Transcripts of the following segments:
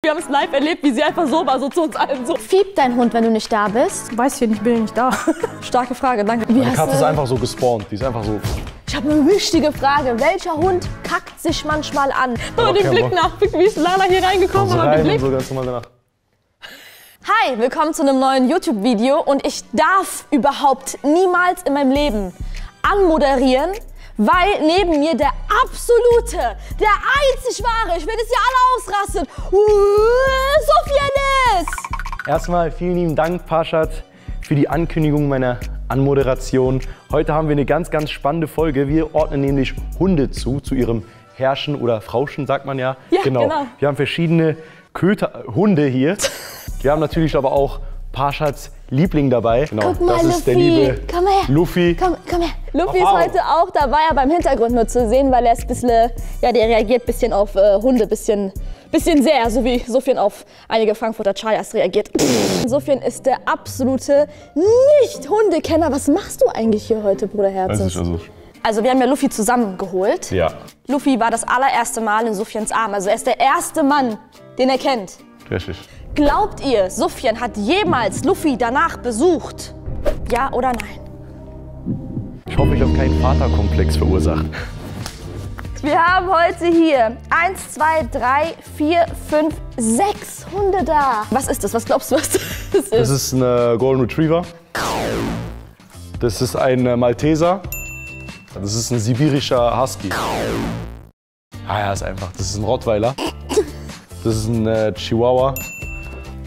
Wir haben es live erlebt, wie sie einfach so war, so zu uns allen so. Fiebt dein Hund, wenn du nicht da bist? Weiß ich nicht, bin ich nicht da. Starke Frage, danke. Die Katze ist einfach so gespawnt, die ist einfach so... Ich habe eine wichtige Frage. Welcher Hund kackt sich manchmal an? Oh, den Blick nach, wie ist Lana hier reingekommen? So rein und so ganz normal danach. Hi, willkommen zu einem neuen YouTube-Video und ich darf überhaupt niemals in meinem Leben anmoderieren, weil neben mir der absolute, der einzig wahre, ich will, dass ihr alle ausrastet, Sofian ist! Erstmal vielen lieben Dank, Parshad, für die Ankündigung meiner Anmoderation. Heute haben wir eine ganz, ganz spannende Folge. Wir ordnen nämlich Hunde zu ihrem Herrschen oder Frauschen, sagt man ja. Ja, genau. Wir haben verschiedene Hunde hier. Wir haben natürlich aber auch Parshads Liebling dabei. Genau, Guck mal, das ist Luffy. der liebe Komm her. Luffy. Komm her. Luffy ist heute auch dabei, aber im Hintergrund nur zu sehen, weil er ist ein bisschen, ja, der reagiert ein bisschen auf Hunde, bisschen sehr, so wie Sofian auf einige Frankfurter Chayas reagiert. Sofian ist der absolute Nicht-Hundekenner. Was machst du eigentlich hier heute, Bruder Herzens? Also wir haben ja Luffy zusammengeholt. Ja. Luffy war das allererste Mal in Sofians Arm. Also er ist der erste Mann, den er kennt. Richtig. Glaubt ihr, Sofian hat jemals Luffy danach besucht? Ja oder nein? Ich hoffe, ich habe keinen Vaterkomplex verursacht. Wir haben heute hier 1, 2, 3, 4, 5, 6 Hunde da. Was ist das? Was glaubst du, was das ist? Das ist ein Golden Retriever. Das ist ein Malteser. Das ist ein sibirischer Husky. Ah ja, ist einfach. Das ist ein Rottweiler. Das ist ein Chihuahua.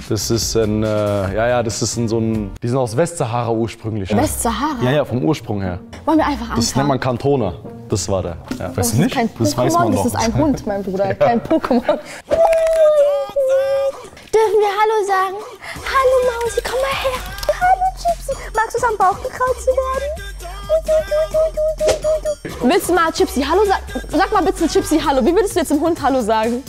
Das ist ein, das ist so ein, die sind aus Westsahara ursprünglich. Ja. Westsahara? Ja, vom Ursprung her. Wollen wir einfach anfangen? Das nennt man Kantona. Das war der. Ja. Weißt du nicht? Kein das weiß man doch. Das ist ein Hund, mein Bruder, ja. Kein Pokémon. Dürfen wir Hallo sagen? Hallo Mausi, komm mal her. Hallo Gypsy. Magst du es am Bauch gekraut zu werden? Willst du mal Gypsy Hallo sagen? Sag mal bitte Gypsy Hallo. Wie würdest du jetzt dem Hund Hallo sagen?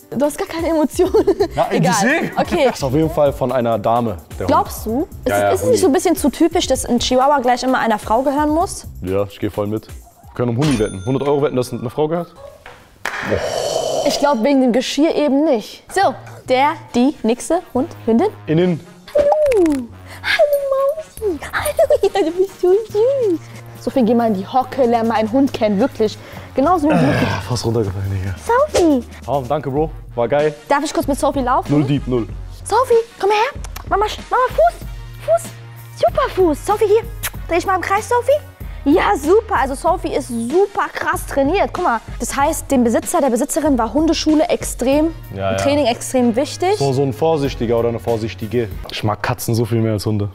Du hast gar keine Emotionen. Ja, egal. Deswegen. Okay. Das ist auf jeden Fall von einer Dame. Glaubst du? Ja, ist es nicht so ein bisschen zu typisch, dass ein Chihuahua gleich immer einer Frau gehören muss? Ja, ich gehe voll mit. Wir können um Huni wetten. 100 € wetten, dass eine Frau gehört? Oh. Ich glaube wegen dem Geschirr eben nicht. So, die nächste Hündin. Innen. Hallo. Hallo Mausi. Hallo, ja, du bist so süß. Sophie, geh mal in die Hocke, lern mal einen Hund kennen, wirklich. Genauso wie Luffy. Fast runtergefallen, Digga. Sophie. Oh, danke, Bro. War geil. Darf ich kurz mit Sophie laufen? Null Dieb, null. Sophie, komm her. Mama, Fuß. Super Fuß. Sophie, hier. Dreh ich mal im Kreis, Sophie. Ja, super. Also Sophie ist super krass trainiert. Guck mal, das heißt, dem Besitzer, der Besitzerin war Hundeschule extrem, Training extrem wichtig. So ein Vorsichtiger oder eine Vorsichtige. Ich mag Katzen so viel mehr als Hunde.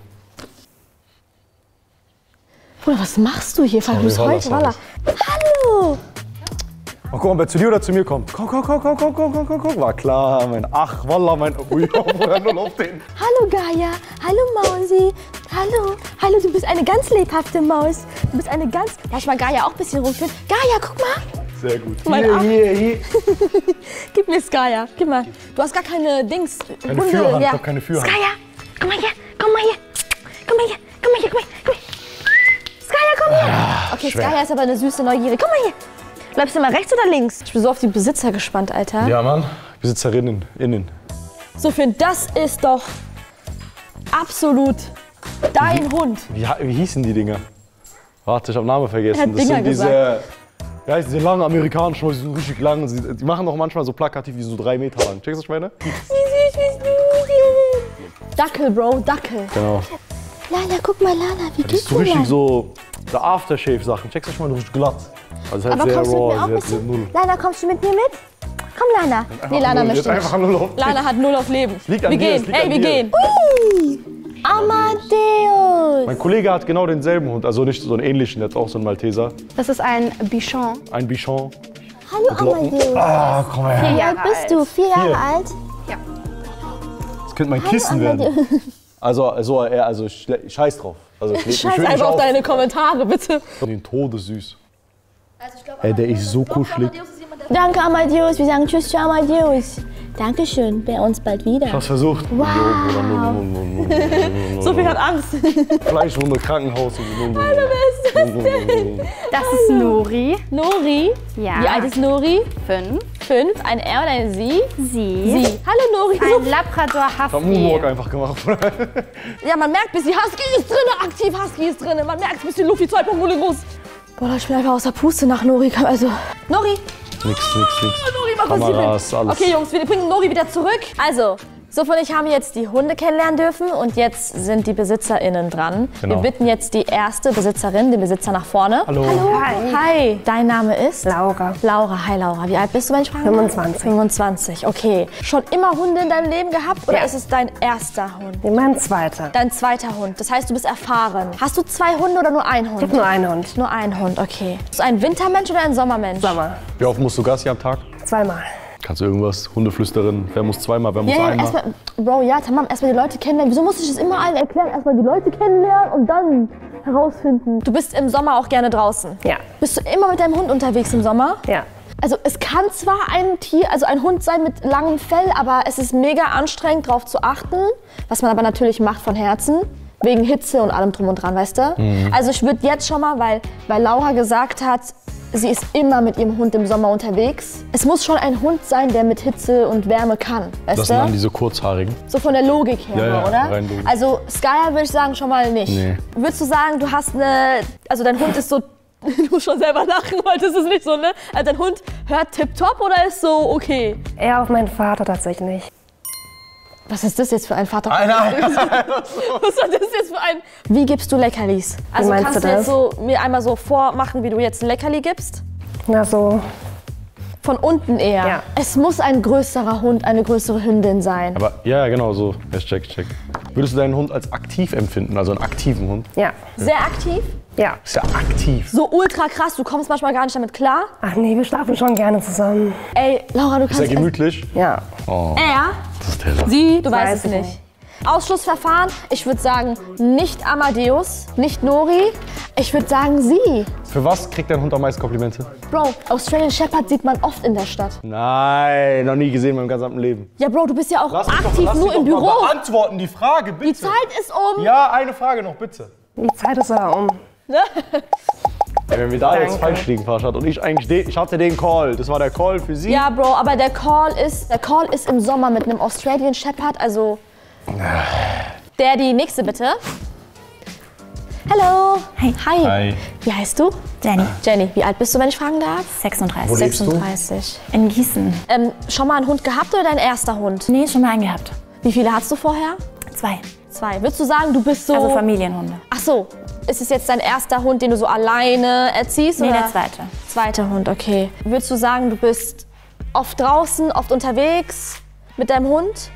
Bruder, was machst du hier? Verhust heute, Walla. Hallo. Oh, guck mal, wer zu dir oder zu mir kommt. Komm. War klar, mein. Ach, Wallah, mein. Ui, nur auf den. Hallo, Gaia. Hallo, Mausi. Hallo, du bist eine ganz lebhafte Maus. Du bist eine ganz... Lass ich mal Gaia auch ein bisschen rumführen. Gaia, guck mal. Sehr gut. Hier. Gib mir Gaia. Gib mal. Du hast gar keine Dings. Keine Führhand, ich hab keine Führhand. Gaia, komm mal hier. Komm mal hier. Skaya, komm her! Okay, Skaya ist aber eine süße Neugierde. Komm mal hier! Bleibst du mal rechts oder links? Ich bin so auf die Besitzer gespannt, Alter. Ja, Mann. Besitzerinnen, innen. Sofian, das ist doch absolut dein Hund. Wie hießen die Dinger? Warte, ich hab Namen vergessen. Er hat Dinger gesagt. Diese langen amerikanischen, die sind richtig lang. Die machen auch manchmal so plakativ wie so 3 Meter lang. Checkst du, was ich meine? Wie süß bist du? Dackel, Bro, Dackel. Genau. Lana, guck mal, Lana, wie geht's dir? So richtig so Aftershave-Sachen. Checkst du, ich meine, richtig glatt. Also halt aber sehr kommst du mit raw, mir auch ein sehr null. Lana, kommst du mit mir mit? Komm, Lana. Nee, Lana möchte nicht. Einfach null auf. Lana hat 0 auf Leben. Liegt an wir dir, gehen. Hey, wir gehen. Ui, Amadeus. Mein Kollege hat genau denselben Hund, also nicht so einen ähnlichen, der hat auch so einen Malteser. Das ist ein Bichon. Ein Bichon. Hallo, Amadeus. Ah, komm her. 4 Wie Jahre alt bist du? 4 Jahre alt? Ja. Das könnte mein Kissen werden. Also ich scheiß drauf. Also ich Scheiß einfach auf deine Kommentare, bitte. Den Todes süß. Ey, der ist so kuschelig. Danke, Amadeus. Wir sagen Tschüss zu Amadeus. Dankeschön. Bei uns bald wieder. Ich hab's versucht. Wow. So viel hat Angst. Fleischwunde, Krankenhaus. Hallo, wer ist das denn? Das ist Nori. Nori? Ja. Wie alt ist Nori? 5. 5. Ein R oder ein Sie? Sie. Hallo Nori. Ein Labrador Ich hab Moonwalk Husky. einfach gemacht. Ja, man merkt, bisschen Husky ist drin, aktiv Husky ist drin. Man merkt, bisschen Luffy 2.0 groß. Boah, ich bin einfach aus der Puste nach Nori. Also, Nori. Nix. Nori, was Kameras, passiert? alles. Okay, Jungs, wir bringen Nori wieder zurück. Also, Sophie und ich haben jetzt die Hunde kennenlernen dürfen und jetzt sind die BesitzerInnen dran. Genau. Wir bitten jetzt die erste Besitzerin, den Besitzer nach vorne. Hallo. Hi. Hi, dein Name ist? Laura. Laura. Hi Laura. Wie alt bist du, wenn ich fragen darf? 25. 25, okay. Schon immer Hunde in deinem Leben gehabt oder Ja. ist es dein erster Hund? Mein zweiter. Dein zweiter Hund. Das heißt, du bist erfahren. Hast du 2 Hunde oder nur einen Hund? Ich habe nur einen Hund. Nur einen Hund, okay. Bist du ein Wintermensch oder ein Sommermensch? Sommer. Wie oft musst du Gassi am Tag? 2-mal. Kannst du irgendwas? Hundeflüsterin. Wer muss zweimal, wer muss Ja, einmal? erstmal, Bro, ja, tamam, erstmal die Leute kennenlernen. Wieso muss ich das immer allen erklären? Erstmal die Leute kennenlernen und dann herausfinden. Du bist im Sommer auch gerne draußen. Ja. Bist du immer mit deinem Hund unterwegs im Sommer? Ja. Also es kann zwar ein Tier, also ein Hund sein mit langem Fell, aber es ist mega anstrengend, darauf zu achten, was man aber natürlich macht von Herzen. Wegen Hitze und allem drum und dran, weißt du? Also ich würde jetzt schon mal, weil Laura gesagt hat, sie ist immer mit ihrem Hund im Sommer unterwegs. Es muss schon ein Hund sein, der mit Hitze und Wärme kann, weißt Das sind dann du? diese kurzhaarigen. So von der Logik her, Ja, ja, oder? rein logisch. Also Skya würde ich sagen schon mal nicht. Nee. Würdest du sagen, du hast also dein Hund ist so, du musst schon selber lachen, weil das ist nicht so, ne? Also dein Hund hört tipptopp oder ist so okay? Eher auf meinen Vater tatsächlich. Was ist das jetzt für ein Vater? Nein. Was ist das jetzt für ein... Wie gibst du Leckerlis? Also meinst kannst du du das? jetzt so mir einmal so vormachen, wie du jetzt ein Leckerli gibst? Na so. Von unten eher. Ja. Es muss ein größerer Hund, eine größere Hündin sein. Aber ja, genau so. Jetzt check. Würdest du deinen Hund als aktiv empfinden, also einen aktiven Hund? Ja. Sehr aktiv, Ja. Ist ja aktiv. so ultra krass, du kommst manchmal gar nicht damit klar. Ach nee, wir schlafen schon gerne zusammen. Ey, Laura, du Ist kannst... ja gemütlich. Ja. Das ist der. Sie, du weißt Weiß es ich nicht. nicht. Ausschlussverfahren, ich würde sagen, nicht Amadeus, nicht Nori. Ich würde sagen, sie. Für was kriegt dein Hund am meisten Komplimente? Bro, Australian Shepherd sieht man oft in der Stadt. Nein, noch nie gesehen in meinem gesamten Leben. Ja, Bro, du bist ja auch aktiv nur im Büro. Beantworten die Frage, bitte. Die Zeit ist um. Ja, eine Frage noch, bitte. Die Zeit ist aber um. Ey, wenn wir da jetzt Danke. falsch liegen, Farshad, und ich hatte den Call. Das war der Call für Sie. Ja, Bro, aber der Call ist im Sommer mit einem Australian Shepherd, also... Die nächste bitte. Hallo. Hi. Hi. Wie heißt du? Jenny, Jenny. Wie alt bist du, wenn ich fragen darf? 36. Wo lebst du? 36. In Gießen. Schon mal einen Hund gehabt oder dein erster Hund? Nee, schon mal einen gehabt. Wie viele hattest du vorher? 2. 2. Würdest du sagen, du bist so... Also Familienhunde. Ach so. Ist es jetzt dein erster Hund, den du so alleine erziehst? Nee, oder? der zweite. Zweiter Hund, okay. Würdest du sagen, du bist oft draußen, oft unterwegs mit deinem Hund?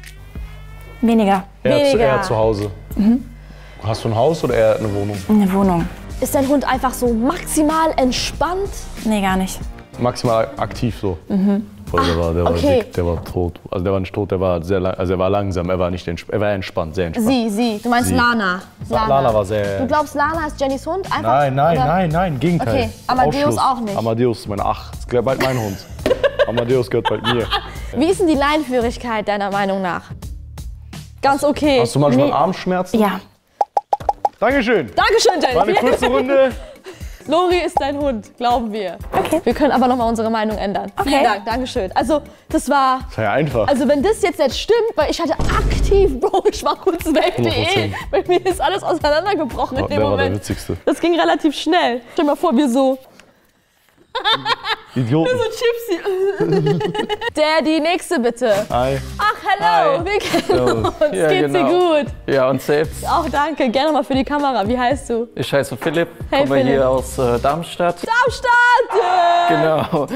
Weniger. Weniger. Eher zu Hause. Hast du ein Haus oder eher eine Wohnung? Eine Wohnung. Ist dein Hund einfach so maximal entspannt? Nee, gar nicht. Maximal aktiv so. Voll, der war okay. dick, der war tot. Also der war nicht tot, der war sehr also er war langsam, er war nicht er war entspannt, sehr entspannt. Sie. Du meinst Sie. Lana. Lana war sehr. Du glaubst, Lana ist Jennys Hund? Einfach, oder? Nein, Gegenteil. Okay, Amadeus Ausschluss. auch nicht. Amadeus ist ist bald mein Hund. Amadeus gehört bald mir. Wie ist denn die Leinenführigkeit deiner Meinung nach? Ganz okay. Hast du manchmal Armschmerzen? Ja. Dankeschön. Dankeschön, Jenny. War eine kurze Runde. Lori ist dein Hund, glauben wir. Okay. Wir können aber noch mal unsere Meinung ändern. Vielen Dank, Dankeschön. Also, das war... Das war ja einfach. Also wenn das jetzt nicht stimmt, weil ich hatte aktiv, Bro, ich war kurz weg, 100%. bei mir ist alles auseinandergebrochen in dem Der war der Moment. witzigste. Das ging relativ schnell. Stell dir mal vor, wir so Idioten. Chipsy. Die nächste bitte. Hi. Ach, hello, Hi. wir kennen uns. Ja, Geht's genau. dir gut? Ja, und selbst. Auch danke, gerne mal für die Kamera. Wie heißt du? Ich heiße Philipp, Hey, komme Philipp. hier aus Darmstadt. Darmstadt! Genau.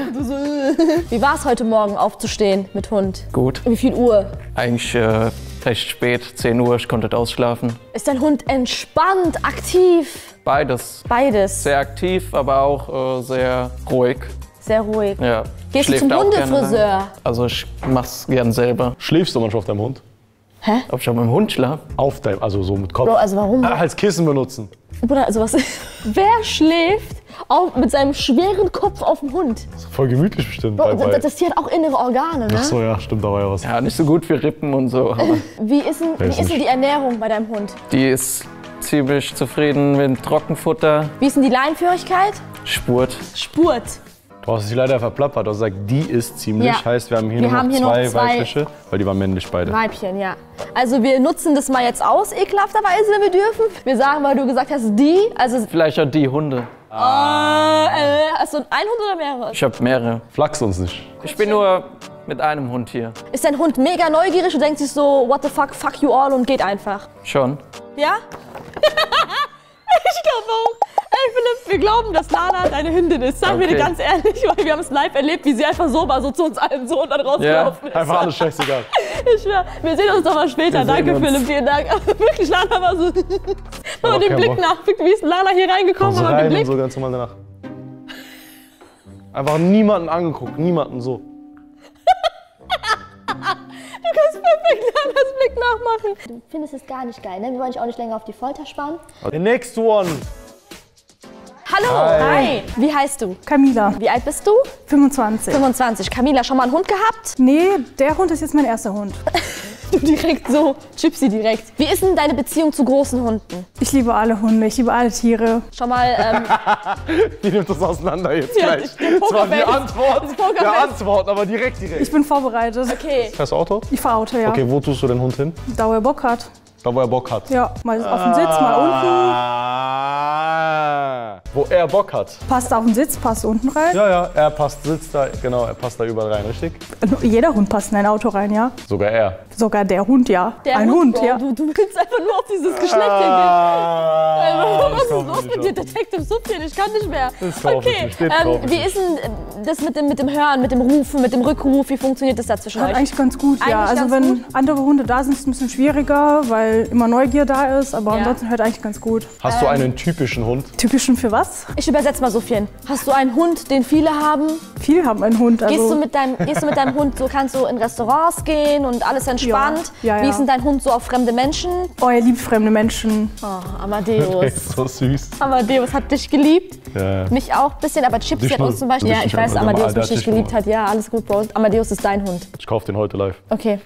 Wie war es heute Morgen aufzustehen mit Hund? Gut. Wie viel Uhr? Eigentlich recht spät, 10 Uhr, ich konnte ausschlafen. Ist dein Hund entspannt, aktiv? Beides. Beides. Sehr aktiv, aber auch sehr ruhig. Sehr ruhig. Ja. Gehst du Schläft zum auch gerne Hundefriseur? lang. Also ich mach's gern selber. Schläfst du manchmal auf deinem Hund? Ob ich auch mit dem Hund schlafe? Auf deinem, also so mit Kopf. Bro, also warum? Als Kissen benutzen. Bruder, also was? Wer schläft mit seinem schweren Kopf auf dem Hund? Voll gemütlich bestimmt. Bro, das Tier hat auch innere Organe, ne? Ach so, ja, stimmt, da war ja was. Ja, nicht so gut wie Rippen und so, aber Wie ist denn die Ernährung bei deinem Hund? die ist ziemlich zufrieden mit Trockenfutter, Wie ist denn die Leinenführigkeit? Spurt. Spurt. Du hast sie leider verplappert. Du hast gesagt, die ist ziemlich. Ja. Heißt, wir haben hier, Wir nur noch haben zwei weibliche, weil die waren männlich beide. Weibchen, ja. Also wir nutzen das mal jetzt aus, ekelhafterweise, wenn wir dürfen. Wir sagen, weil du gesagt hast, die, also... Vielleicht auch die Hunde. Hast du einen Hund oder mehrere? Ich habe mehrere. Flachs uns nicht. Ich bin nur mit einem Hund hier. Ist dein Hund mega neugierig und denkt sich so, what the fuck you all und geht einfach? Schon. Ja? Ich glaube auch. Ey Philipp, wir glauben, dass Lana deine Hündin ist. Sag mir dir ganz ehrlich, weil wir haben es live erlebt, wie sie einfach so war, so zu uns allen so und dann rausgelaufen ist. Einfach alles scheißegal. Ich schwör, wir sehen uns doch mal später. Danke Philipp, vielen Dank. Aber wirklich, Lana war so... Aber den Blick nach, wie ist Lana hier reingekommen? So Aber den rein und Blick... so ganz normal danach. Einfach niemanden angeguckt, niemanden so. Du kannst perfekt Lanas Blick nachmachen. Du findest es gar nicht geil, ne? Wir wollen dich auch nicht länger auf die Folter spannen. The next one. Hallo! Hi! Wie heißt du? Camila, Wie alt bist du? 25. 25. Camila, schon mal einen Hund gehabt? Nee, der Hund ist jetzt mein erster Hund. Du direkt so, Gypsy direkt. Wie ist denn deine Beziehung zu großen Hunden? Ich liebe alle Hunde, ich liebe alle Tiere. Schon mal, Wie nimmt das auseinander jetzt Ja, gleich? der Das war die Pokerface. Antwort. Das Pokerface. Der Antwort, aber direkt. Ich bin vorbereitet. okay. Fährst du Auto? Ich fahre Auto, ja. Okay, wo tust du den Hund hin? Da, wo er Bock hat. Da, wo er Bock hat. Ja, mal auf dem Sitz, mal unten. Wo er Bock hat. Passt auf den Sitz, passt unten rein. Ja, ja, er passt, sitzt da, genau, er passt da überall rein, richtig? Jeder Hund passt in ein Auto rein, ja. Sogar er. Sogar der Hund, ja. Der ein Hund, Bro, ja. Du willst einfach nur auf dieses Geschlecht hingehen. Was ist los mit dir? Detective Subtil, ich kann nicht mehr. Das kaufe ich Okay, nicht, das kaufe ich wie ist denn das mit dem Hören, mit dem Rufen, mit dem Rückruf? Wie funktioniert das da zwischen euch? Eigentlich ganz gut, ja. Eigentlich Also ganz wenn gut? andere Hunde da sind, ist es ein bisschen schwieriger, weil immer Neugier da ist. Aber Ja. ansonsten hört eigentlich ganz gut. Hast du einen typischen Hund? Typischen für was? Ich übersetze mal, Sophien. Hast du einen Hund, den viele haben? Viele haben einen Hund. Also Gehst du mit deinem Hund, so kannst du in Restaurants gehen und alles entspannt? Ja, ja. Wie ist denn dein Hund so auf fremde Menschen? Oh, er liebt fremde Menschen. Oh, Amadeus. So süß. Amadeus hat dich geliebt. Ja. Mich auch ein bisschen, aber Chips Dich hat nur. uns zum Beispiel. Dich Ja, ich nicht, weiß, aber Amadeus der mich hat nicht dich geliebt hat. Ja, alles gut, Bro. Amadeus ist dein Hund. Ich kaufe den heute live. Okay.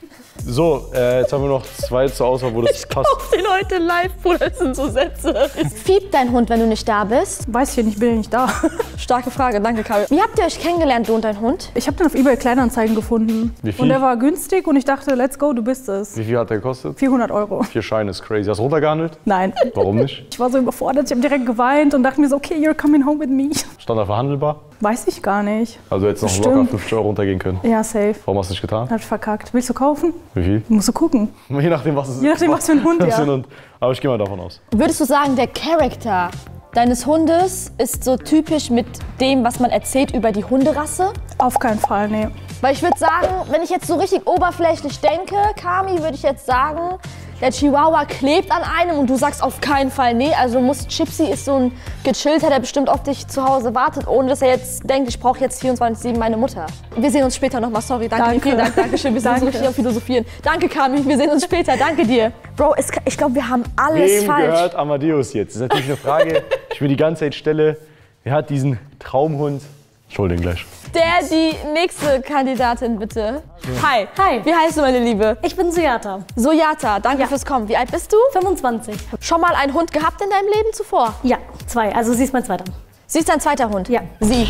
So, jetzt haben wir noch zwei zur Auswahl, wo das passt. Auf den heute live, Bruder, das sind so Sätze. Fiebt dein Hund, wenn du nicht da bist? Weiß ich nicht, bin ja nicht da. Starke Frage, danke, Karin. Wie habt ihr euch kennengelernt, du und dein Hund? Ich habe den auf eBay Kleinanzeigen gefunden. Wie viel? Und der war günstig und ich dachte, let's go, du bist es. Wie viel hat der gekostet? 400 €. 4 Scheine ist crazy. Hast du runtergehandelt? Nein. Warum nicht? Ich war so überfordert, ich habe direkt geweint und dachte mir so, okay, you're coming home with me. Stand da verhandelbar? Weiß ich gar nicht. Also jetzt noch Bestimmt. locker 50 € runtergehen können. Ja, safe. Warum hast du nicht getan? Hab ich verkackt. Willst du kaufen? Wie viel? Musst du gucken. Je nachdem, was es ist. Je nachdem, was für ein Hund, Was für ja. ein Hund. Aber ich gehe mal davon aus. Würdest du sagen, der Charakter deines Hundes ist so typisch mit dem, was man erzählt über die Hunderasse? Auf keinen Fall, nee. Weil ich würde sagen, wenn ich jetzt so richtig oberflächlich denke, Kami, würde ich jetzt sagen, der Chihuahua klebt an einem und du sagst auf keinen Fall nee. Also Gypsy ist so ein Gechillter, der bestimmt auf dich zu Hause wartet, ohne dass er jetzt denkt, ich brauche jetzt 24/7 meine Mutter. Wir sehen uns später nochmal, sorry, danke dir, Danke. vielen Dank, danke schön, wir sind so Danke. richtig am Philosophieren. Danke Kami, wir sehen uns später, danke dir. Bro, ich glaube, wir haben alles Wem falsch. gehört Amadeus jetzt? Das ist natürlich eine Frage, die ich mir die ganze Zeit stelle. Wer hat diesen Traumhund? Ich hol den gleich. Die nächste Kandidatin, bitte. Hi. Hi. Wie heißt du, meine Liebe? Ich bin Sujata, Sojata, danke fürs Kommen. Wie alt bist du? 25. Schon mal einen Hund gehabt in deinem Leben zuvor? Ja, 2. Also sie ist mein zweiter. Sie ist dein zweiter Hund? Ja. Sie.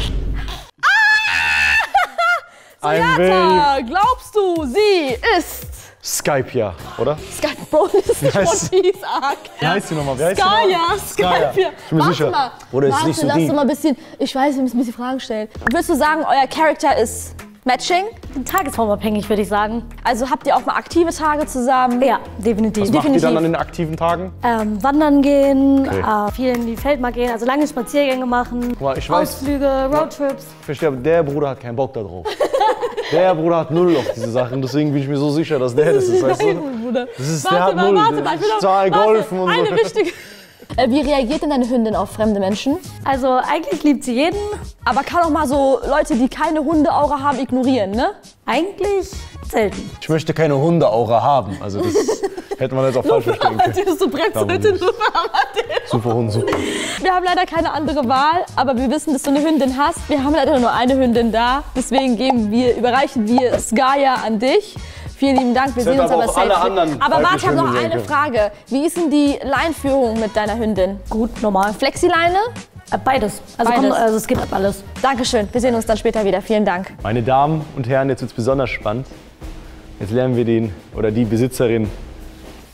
Ein Baby. Sojata, glaubst du, sie ist... Skype, ja, oder? Sky, Bro, das ist nicht heißt- One Piece Arc. Wie heißt die nochmal? Wie heißt die nochmal? Skya. Ich bin mir Warte sicher. mal. Oder ist Warte, nicht so lass deep? doch mal ein bisschen... Ich weiß, wir müssen ein bisschen Fragen stellen. Würdest du sagen, euer Charakter ist matching? Tagesformabhängig, würde ich sagen. Also habt ihr auch mal aktive Tage zusammen? Ja, definitiv. Was macht die dann definitiv. an den aktiven Tagen? Wandern gehen, Okay. viel in die Welt mal gehen, also lange Spaziergänge machen, Guck mal, ich weiß, Ausflüge, Roadtrips. ich verstehe, aber der Bruder hat keinen Bock da drauf. Der Bruder hat null auf diese Sachen, deswegen bin ich mir so sicher, dass der das ist, weißt du? Bruder. Das ist, der hat null. warte mal. Ich will noch- Zahl warte, golfen und Eine so. wichtige... Wie reagiert denn deine Hündin auf fremde Menschen? Also eigentlich liebt sie jeden. Aber kann auch mal so Leute, die keine Hundeaura haben, ignorieren, ne? Eigentlich selten. Ich möchte keine Hundeaura haben. Also das hätte man jetzt auch falsch verstehen können. Das so bremst Darum heute nicht. nur für Amadeus. Super Hund, super. Wir haben leider keine andere Wahl, aber wir wissen, dass du eine Hündin hast. Wir haben leider nur eine Hündin da. Deswegen überreichen wir Skya an dich. Vielen lieben Dank, wir Sind sehen uns aber aber auch alle safe. anderen Aber warte, ich habe noch weibliche eine Hunde Frage. Wie ist denn die Leinführung mit deiner Hündin? Gut, normal. Flexileine? Beides. Also, Beides. also es gibt alles. Dankeschön. Wir sehen uns dann später wieder. Vielen Dank. Meine Damen und Herren, jetzt wird es besonders spannend. Jetzt lernen wir den oder die Besitzerin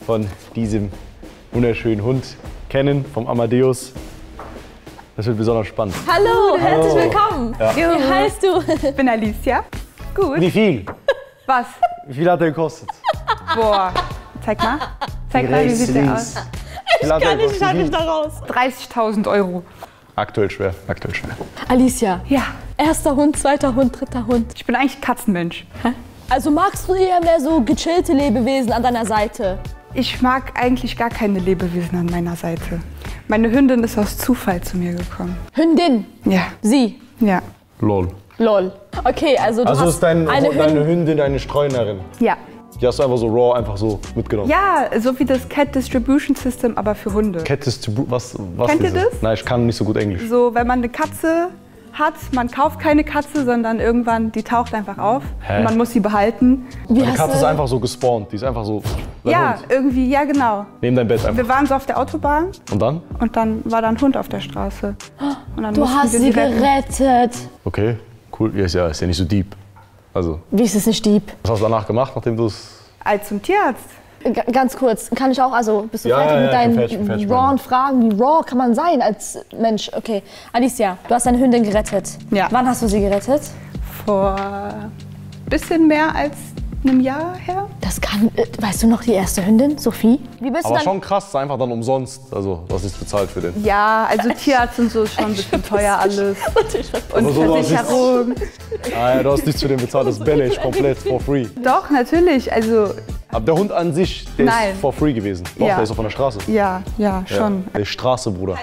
von diesem wunderschönen Hund kennen, vom Amadeus. Das wird besonders spannend. Hallo, herzlich willkommen. Ja. Wie heißt du? Ich bin Alicia. Gut. Wie viel? Was? Wie viel hat der gekostet? Boah. Zeig mal. Zeig mal, wie sieht der aus? Ich kann nicht, Ich halte mich da raus. 30.000 Euro. Aktuell schwer, aktuell schwer. Alicia. Ja. Erster Hund, zweiter Hund, dritter Hund. Ich bin eigentlich Katzenmensch. Also magst du eher mehr so gechillte Lebewesen an deiner Seite? Ich mag eigentlich gar keine Lebewesen an meiner Seite. Meine Hündin ist aus Zufall zu mir gekommen. Hündin. Ja. Sie. Ja. Lol. Lol. Okay, also du Also hast ist deine Hündin. Hündin deine Streunerin? Ja. Die hast du einfach so raw, einfach so mitgenommen? Ja, so wie das Cat Distribution System, aber für Hunde. Cat Distribution, was Kennt ihr ist es? das? Nein, ich kann nicht so gut Englisch. So, wenn man eine Katze hat, man kauft keine Katze, sondern irgendwann, die taucht einfach auf. Hä? Und man muss sie behalten. Wie Meine hast Katze du- ist einfach so gespawnt, die ist einfach so dein Ja, Hund. irgendwie, ja genau. Neben dein Bett einfach. Wir waren so auf der Autobahn Und dann? und dann war da ein Hund auf der Straße. Und dann Du mussten hast wir sie retten. gerettet. Okay, cool. Ja, ist ja nicht so deep. Also, Wie ist es nicht deep? was hast du danach gemacht, nachdem du es... Als zum Tierarzt. Ganz kurz, kann ich auch, also bist du Ja, fertig ja, mit ja, deinen ich bin fertig, rawen Fragen? Wie raw kann man sein als Mensch? Okay, Alicia, du hast deine Hündin gerettet. Ja. Wann hast du sie gerettet? Vor bisschen mehr als einem Jahr her. Das kann, weißt du noch die erste Hündin, Sophie? Wie bist Aber du dann? schon krass, ist einfach dann umsonst. Also, du hast nichts bezahlt für den. Ja, also Tierarzt und so ist schon ein bisschen teuer alles. Und Aber so war es Versicherung. Ah ja, du hast nichts für den bezahlt, das ist Bellish, komplett for free. Doch, natürlich. Also, Aber der Hund an sich, der Nein. ist for free gewesen. Doch, Ja. der ist doch von der Straße. ja, schon. Der ist Straße, Bruder.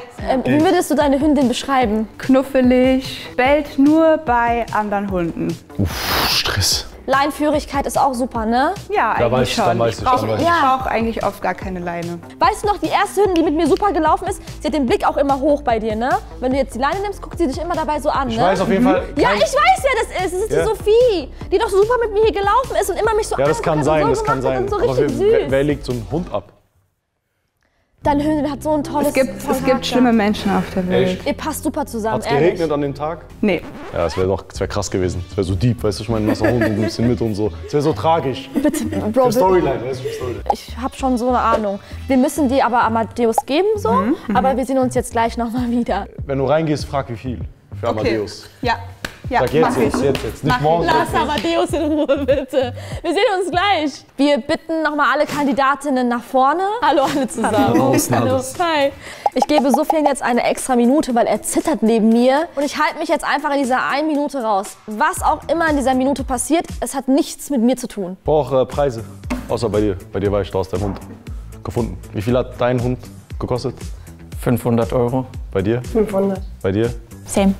Wie würdest du deine Hündin beschreiben? Knuffelig, bellt nur bei anderen Hunden. Stress. Leinführigkeit ist auch super, ne? Ja, Da eigentlich weiß ich, schon. dann weiß ich, dann weiß ich. Ich brauche eigentlich oft gar keine Leine. Weißt du noch, die erste Hündin, die mit mir super gelaufen ist, sie hat den Blick auch immer hoch bei dir, ne? Wenn du jetzt die Leine nimmst, guckt sie dich immer dabei so an, Ich ne? weiß auf jeden Fall. Ja, kein- ich weiß, wer das ist. Das ist Ja. die Sophie, die doch super mit mir hier gelaufen ist und immer mich so Ja, das kann angeguckt sein, und das so kann gemacht hat sein. und so Aber richtig wer süß. legt so einen Hund ab? Deine Hündin hat so ein tolles Es gibt Charakter. schlimme Menschen auf der Welt. Echt? Ihr passt super zusammen, Hat's ehrlich. geregnet an dem Tag? Nee. Ja, das wäre krass gewesen. Das wäre so deep, weißt du, ich meine, du hast einen Hund und ein bisschen mit und so. Das wäre so tragisch. Bitte, Bro, Für bitte. Storyline, weißt du, für Storyline. Ich habe schon so eine Ahnung. Wir müssen dir aber Amadeus geben, so. Aber wir sehen uns jetzt gleich nochmal wieder. Wenn du reingehst, frag wie viel für Amadeus. Ja. Ja, Sag jetzt, mach ich. jetzt. Nicht morgen. Lass Amadeus in Ruhe, bitte. Wir sehen uns gleich. Wir bitten nochmal alle Kandidatinnen nach vorne. Hallo alle zusammen. Hallo. Hi. Ich gebe Sofian jetzt eine extra Minute, weil er zittert neben mir. Und ich halte mich jetzt einfach in dieser 1 Minute raus. Was auch immer in dieser Minute passiert, es hat nichts mit mir zu tun. Ich brauche Preise. Außer bei dir. Bei dir war ich, du hast deinen Hund gefunden. Wie viel hat dein Hund gekostet? 500 Euro. Bei dir? 500. Bei dir? Same.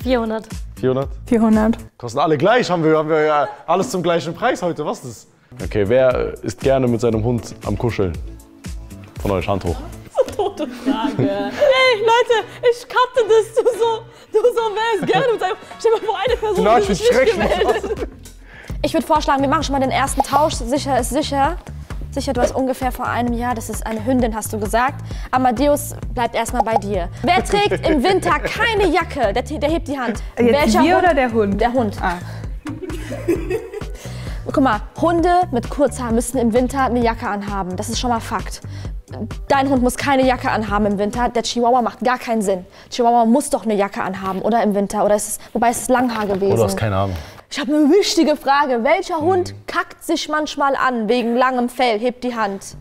400. 400? 400. Kosten alle gleich, haben wir ja alles zum gleichen Preis heute. Was ist das? Okay, wer ist gerne mit seinem Hund am Kuscheln? Von euch, Hand hoch. Tote Frage. Hey, Leute, ich cutte das. Du so wärst gerne mit deinem... Stell dir mal vor, eine Person Nein, die ich sich bin nicht schrecklich. gemeldet. Ich würde vorschlagen, wir machen schon mal den ersten Tausch. Sicher ist sicher. Sicher, du hast ungefähr vor einem Jahr, das ist eine Hündin, hast du gesagt. Amadeus bleibt erstmal bei dir. Wer trägt im Winter keine Jacke? Der hebt die Hand. Jetzt wir Hund? oder der Hund? Der Hund. Ah. Guck mal, Hunde mit Kurzhaar müssen im Winter eine Jacke anhaben. Das ist schon mal Fakt. Dein Hund muss keine Jacke anhaben im Winter. Der Chihuahua macht gar keinen Sinn. Chihuahua muss doch eine Jacke anhaben, oder im Winter? Oder ist es, wobei es ist Langhaar gewesen. Oh, du hast keine Ahnung. Ich habe eine wichtige Frage. Welcher Hund kackt sich manchmal an wegen langem Fell? Hebt die Hand.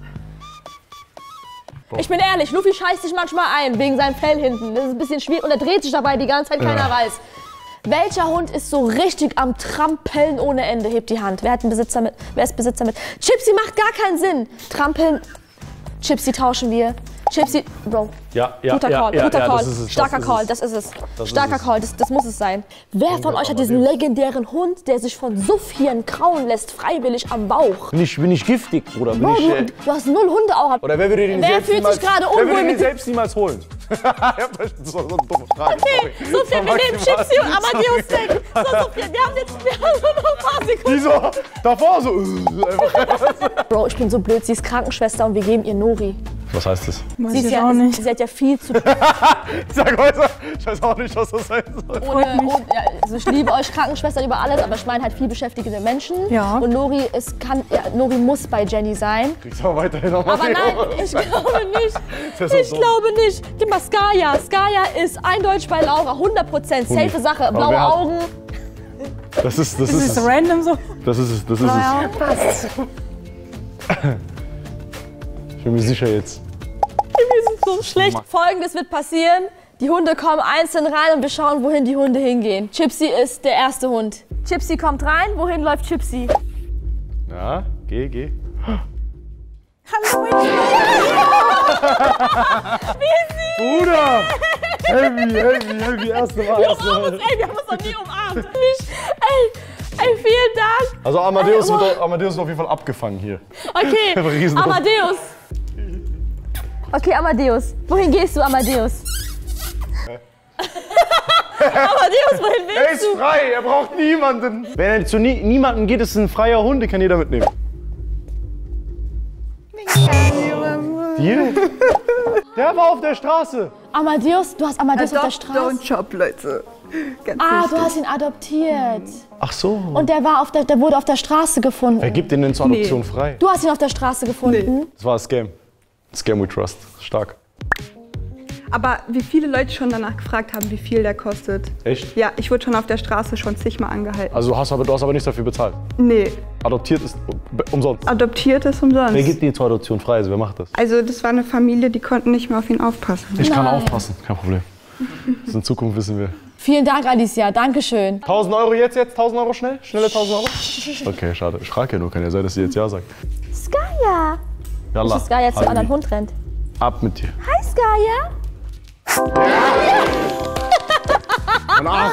Ich bin ehrlich, Luffy scheißt sich manchmal ein wegen seinem Fell hinten. Das ist ein bisschen schwierig und er dreht sich dabei die ganze Zeit, keiner weiß. Welcher Hund ist so richtig am Trampeln ohne Ende? Hebt die Hand. Wer hat einen Besitzer mit? Wer ist Besitzer mit? Chipsy macht gar keinen Sinn. Trampeln. Chipsy tauschen wir. Chipsy, Bro. Ja, Guter Call, guter Call. das ist es, Starker das ist Call, es. das ist es. Das Starker ist es. Call, das muss es sein. Wer von euch hat diesen legendären Hund, der sich von Suffhieren krauen lässt, freiwillig am Bauch? Bin ich giftig, Bruder? Bro, du hast 0 Hunde auch. Oder wer würde den Wer selbst fühlt niemals, sich gerade wer unwohl würde den mit selbst niemals holen? Das war so eine dumme Frage. Okay, Sophia, wir nehmen Chipsy und Amadeus weg. So, Sophia, wir haben nur noch ein paar Sekunden. Die so, davor so. Einfach. Bro, ich bin so blöd, sie ist Krankenschwester und wir geben ihr Nori. Was heißt das? Sie hat ja viel zu tun. Sag heute, ich weiß auch nicht, was das sein soll. Also ich liebe euch Krankenschwestern über alles, aber ich meine halt viel beschäftigte Menschen. Ja. Und Nori, Nori muss bei Jenny sein. Kriegst aber weiterhin noch mal Aber nein, ich glaube nicht. Ich glaube nicht. Gib mal Skaya. Skaya ist eindeutig bei Laura, 100%. Safe Sache, blaue Augen. Das ist random so. Das ist es. Ich bin mir sicher jetzt. Wir sind so schlecht. Folgendes wird passieren. Die Hunde kommen einzeln rein und wir schauen, wohin die Hunde hingehen. Chipsy ist der erste Hund. Chipsy kommt rein. Wohin läuft Chipsy? Ja, geh. Hallo, Bruder! Heavy, erste Mal. wir haben uns noch nie umarmt. Ey, vielen Dank. Also Amadeus wird auf jeden Fall abgefangen hier. Okay, Amadeus. Okay, Amadeus. Wohin gehst du, Amadeus? Amadeus, wohin willst du? Er ist frei, er braucht niemanden. Wenn er zu niemandem geht, ist ein freier Hund, den kann jeder mitnehmen. Hier? Der war auf der Straße. Amadeus, du hast Amadeus auf der Straße? Don't shop, Leute. Ganz du hast ihn adoptiert. Ach so. Und der wurde auf der Straße gefunden. Wer gibt den denn zur Adoption frei? Du hast ihn auf der Straße gefunden? Das war ein Scam. Scam we trust. Stark. Aber wie viele Leute schon danach gefragt haben, wie viel der kostet. Echt? Ja, ich wurde schon auf der Straße schon zigmal angehalten. Also du hast aber nichts dafür bezahlt? Nee, Adoptiert ist umsonst. adoptiert ist umsonst. Wer gibt den zur Adoption frei? Also wer macht das? Also das war eine Familie, die konnten nicht mehr auf ihn aufpassen. Ich kann aufpassen, kein Problem. Das in Zukunft wissen wir. Vielen Dank, Alicia. Dankeschön. 1000 Euro jetzt? 1000 Euro schnell? Schnelle 1000 Euro? Okay, schade. Ich frage ja nur, kann ja sein, dass sie jetzt Ja sagt. Skaya. Yalla. Dass Skaya zu einem anderen Hund rennt. Ab mit dir. Hi, Skaya. Mein Ach.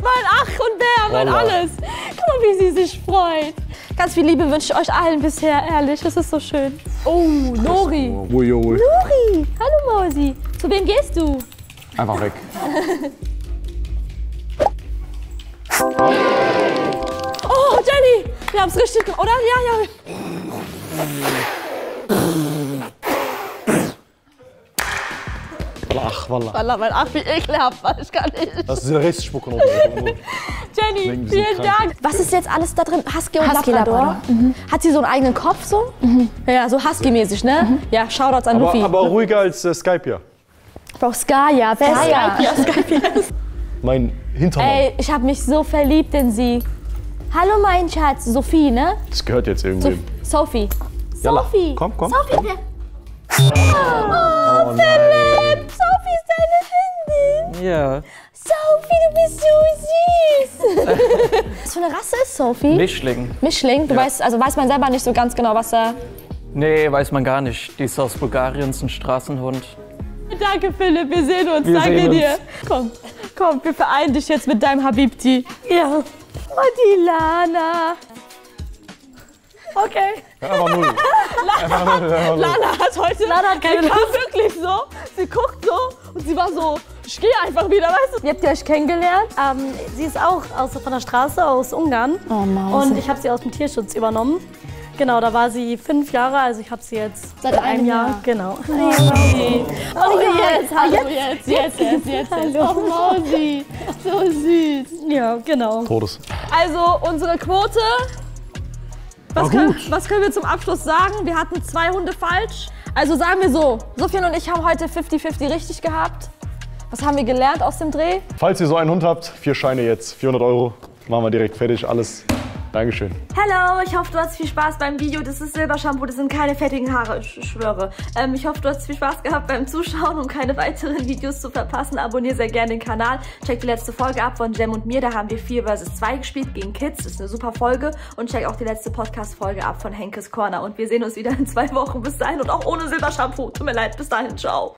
Mein Ach und Bär, mein Wallah. alles. Guck mal, wie sie sich freut. Ganz viel Liebe wünsche ich euch allen bisher, ehrlich. Das ist so schön. Oh, Nori. Ui. Nori. Hallo, Mausi. Zu wem gehst du? Einfach weg. Oh, Jenny. Wir haben es richtig gemacht, oder? Ja. Ach, Wallah. Wallah, mein Ach, wie ekelhaft. Ich kann nicht. Das ist der Rechtsspucken. Jenny, vielen Dank. Was ist jetzt alles da drin? Husky und Labrador? Hat sie so einen eigenen Kopf so? Ja, so Husky-mäßig, ne? Ja, Shoutouts an Luffy. Aber ruhiger als Skype, ja. Ich brauch Skaya. Wer ist Skaya? Mein Hintermann. Ey, ich hab mich so verliebt in sie. Hallo, mein Schatz. Sophie, ne? Das gehört jetzt irgendwem. Sophie. Yalla. Sophie. Komm. Sophie, wer? Oh, Philipp. Sophie ist deine Hündin. Ja. Sophie, du bist so süß. Was für eine Rasse ist Sophie? Mischling. Mischling? Du weißt, also weiß man selber nicht so ganz genau, was er... Nee, weiß man gar nicht. Die ist aus Bulgarien, ist ein Straßenhund. Danke, Philipp, wir sehen uns. Wir Danke sehen dir. Komm, wir vereinen dich jetzt mit deinem Habibti. Ja. Oh, die Lana. Okay. Einfach null. Lana hat heute... Lana hat keine sie kam Lust. wirklich so, sie guckt so und sie war so, ich gehe einfach wieder, weißt du? Wie habt ihr euch kennengelernt? Sie ist auch von der Straße aus Ungarn. Oh, Mausi. Und ich habe sie aus dem Tierschutz übernommen. Genau, da war sie 5 Jahre, also ich habe sie jetzt Seit einem Jahr. Genau. Oh, jetzt, hallo, jetzt. Hallo. Oh, Mausi, so süß. Ja, genau. Todes. Also, unsere Quote, was können wir zum Abschluss sagen? Wir hatten 2 Hunde falsch. Also sagen wir so, Sofian und ich haben heute 50-50 richtig gehabt. Was haben wir gelernt aus dem Dreh? Falls ihr so einen Hund habt, 4 Scheine jetzt, 400 Euro. Machen wir direkt fertig, alles. Dankeschön. Hallo, ich hoffe, du hast viel Spaß beim Video. Das ist Silbershampoo, das sind keine fettigen Haare, ich schwöre. Ich hoffe, du hast viel Spaß gehabt beim Zuschauen. Um keine weiteren Videos zu verpassen, abonniere sehr gerne den Kanal. Check die letzte Folge ab von Jem und mir. Da haben wir 4 vs 2 gespielt gegen Kids. Das ist eine super Folge. Und check auch die letzte Podcast-Folge ab von Henkes Corner. Und wir sehen uns wieder in 2 Wochen. Bis dahin und auch ohne Silbershampoo. Tut mir leid, bis dahin, ciao.